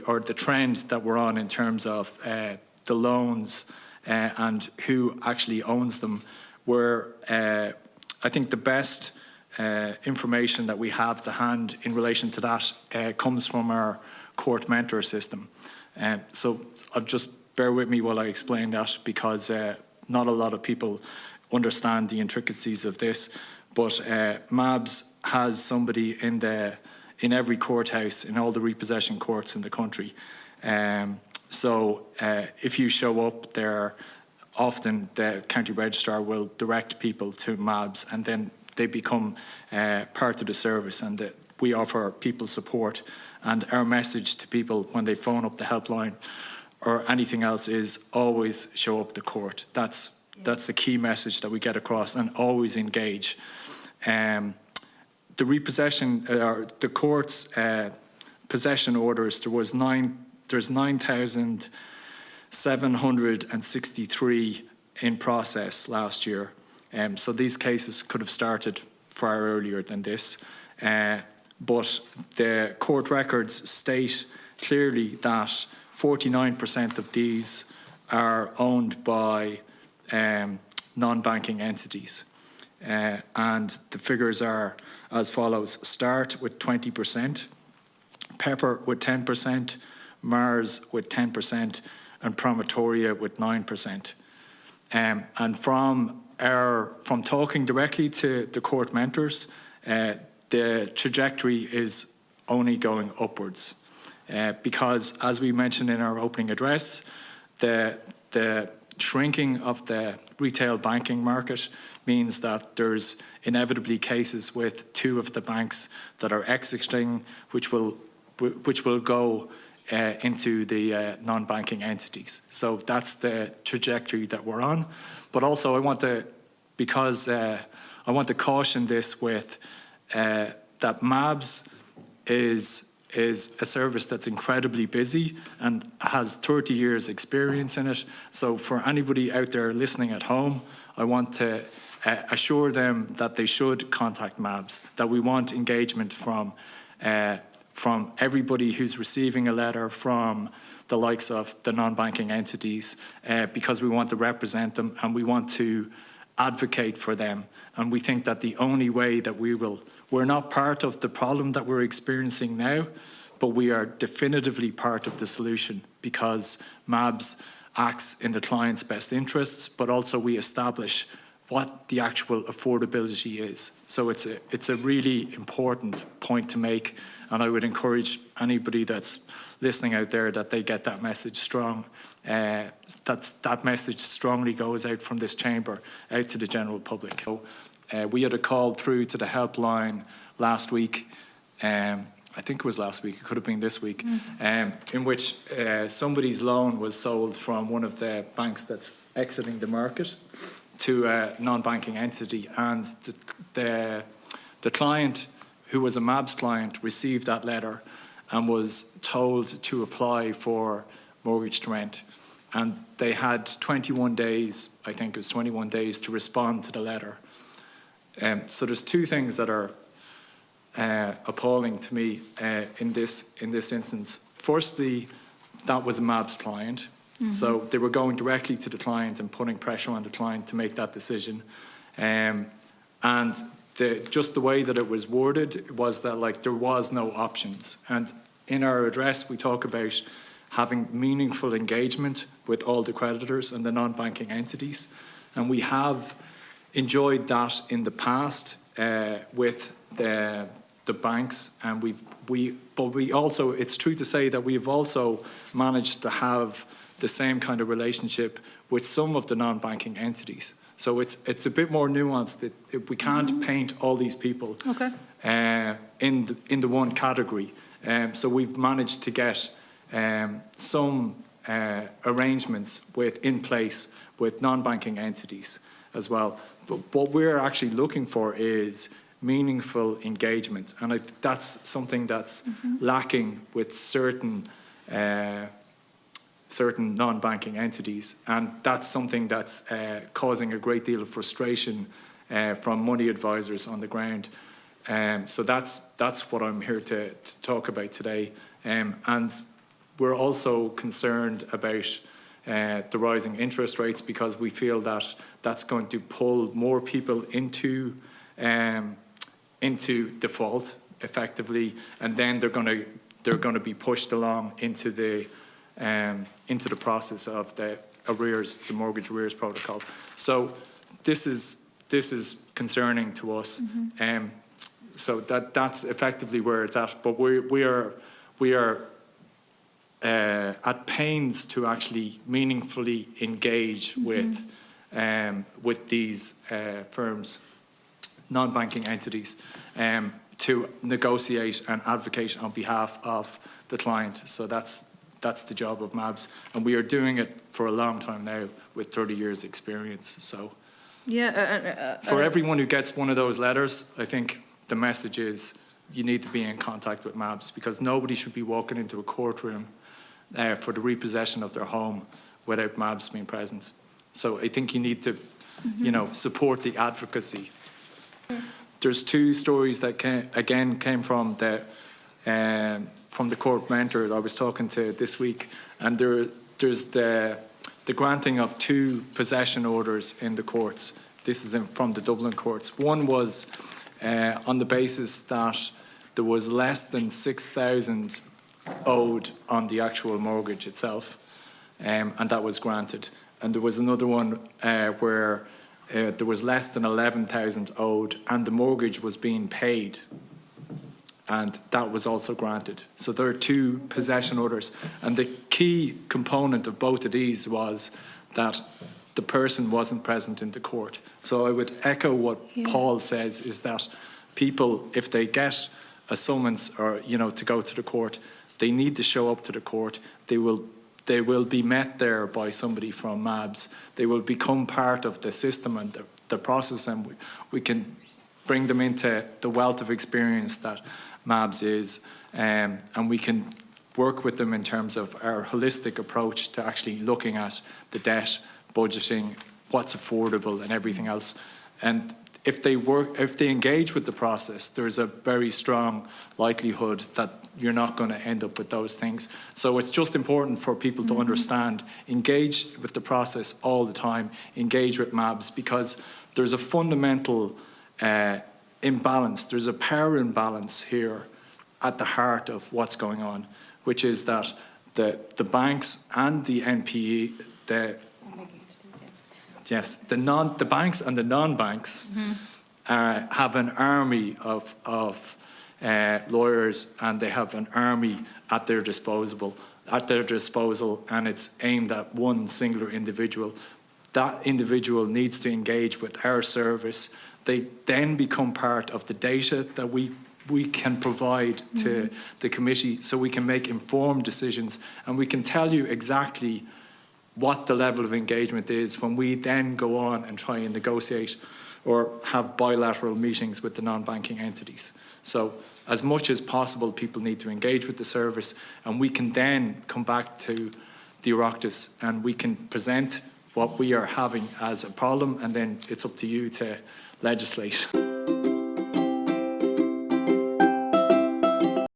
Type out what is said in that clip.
or the trend that we're on in terms of the loans and who actually owns them, where I think the best information that we have to hand in relation to that comes from our court mentor system. So I'll just bear with me while I explain that, because not a lot of people understand the intricacies of this. But Mabs has somebody in every courthouse, in all the repossession courts in the country. So if you show up there, often the county registrar will direct people to Mabs, and then they become part of the service, and we offer people support. And our message to people when they phone up the helpline or anything else is always show up to court. That's the key message that we get across, and always engage. The repossession, the court's possession orders, there's 9,763 in process last year. So these cases could have started far earlier than this. But the court records state clearly that 49% of these are owned by non-banking entities. And the figures are as follows: Start with 20%, Pepper with 10%, Mars with 10%, and Prometoria with 9%. And from talking directly to the court mentors, the trajectory is only going upwards. Because, as we mentioned in our opening address, the shrinking of the retail banking market means that there's inevitably cases with two of the banks that are exiting, which will go into the non-banking entities. So that's the trajectory that we're on. But also I want to caution this with that Mabs is a service that's incredibly busy and has 30 years experience in it. So for anybody out there listening at home, I want to assure them that they should contact Mabs, that we want engagement from everybody who's receiving a letter from the likes of the non-banking entities, because we want to represent them and we want to advocate for them. And we think that the only way that we're not part of the problem that we're experiencing now, but we are definitively part of the solution, because Mabs acts in the client's best interests, but also we establish what the actual affordability is. So it's a really important point to make, and I would encourage anybody that's listening out there that they get that message strong. That message strongly goes out from this chamber out to the general public. So, we had a call through to the helpline last week. I think it was last week, it could have been this week, in which somebody's loan was sold from one of the banks that's exiting the market to a non-banking entity, and the client, who was a Mabs client, received that letter and was told to apply for mortgage to rent. And they had 21 days, I think it was 21 days, to respond to the letter. So there's two things that are appalling to me in this instance. Firstly, that was a Mabs client. Mm-hmm. So they were going directly to the client and putting pressure on the client to make that decision. And just the way that it was worded was that, like, there was no options. And in our address, we talk about having meaningful engagement with all the creditors and the non-banking entities. And we have enjoyed that in the past with the banks, and but we also, it's true to say that we've also managed to have the same kind of relationship with some of the non-banking entities. So it's a bit more nuanced. That we can't paint all these people in the one category. So we've managed to get some arrangements in place with non-banking entities as well. But what we're actually looking for is meaningful engagement, and that's something that's lacking with certain non-banking entities, and that's something that's causing a great deal of frustration from money advisors on the ground. So that's what I'm here to talk about today. And we're also concerned about the rising interest rates, because we feel that that's going to pull more people into default effectively, and then they're going to be pushed along into the process of the arrears, the mortgage arrears protocol. So this is concerning to us. So that's effectively where it's at. But we are at pains to actually meaningfully engage with these firms, non-banking entities, to negotiate and advocate on behalf of the client. So that's the job of Mabs, and we are doing it for a long time now with 30 years experience. So for everyone who gets one of those letters, I think the message is you need to be in contact with Mabs, because nobody should be walking into a courtroom for the repossession of their home without Mabs being present. So I think you need to, support the advocacy. There's two stories that came from the court mentor that I was talking to this week, and there's the granting of 2 possession orders in the courts. This is from the Dublin courts. One was on the basis that there was less than 6,000 owed on the actual mortgage itself, and that was granted. And there was another one where there was less than 11,000 owed and the mortgage was being paid, and that was also granted. So there are 2 possession orders, and the key component of both of these was that the person wasn't present in the court. So I would echo what Paul says, is that people, if they get a summons or to go to the court, they need to show up to the court. They will be met there by somebody from Mabs. They will become part of the system and the process, and we can bring them into the wealth of experience that Mabs is, and we can work with them in terms of our holistic approach to actually looking at the debt, budgeting, what's affordable and everything else. And if they engage with the process, there's a very strong likelihood that you're not going to end up with those things. So it's just important for people to understand, engage with the process all the time, engage with Mabs, because there's a fundamental imbalance. There's a power imbalance here at the heart of what's going on, which is that the banks and the NPE, the banks and the non-banks have an army of lawyers, and they have an army at their disposal, and it's aimed at one singular individual. That individual needs to engage with our service. They then become part of the data that we can provide to the committee, so we can make informed decisions, and we can tell you exactly what the level of engagement is when we then go on and try and negotiate or have bilateral meetings with the non-banking entities. So as much as possible, people need to engage with the service, and we can then come back to the Oireachtas and we can present what we are having as a problem, and then it's up to you to legislate.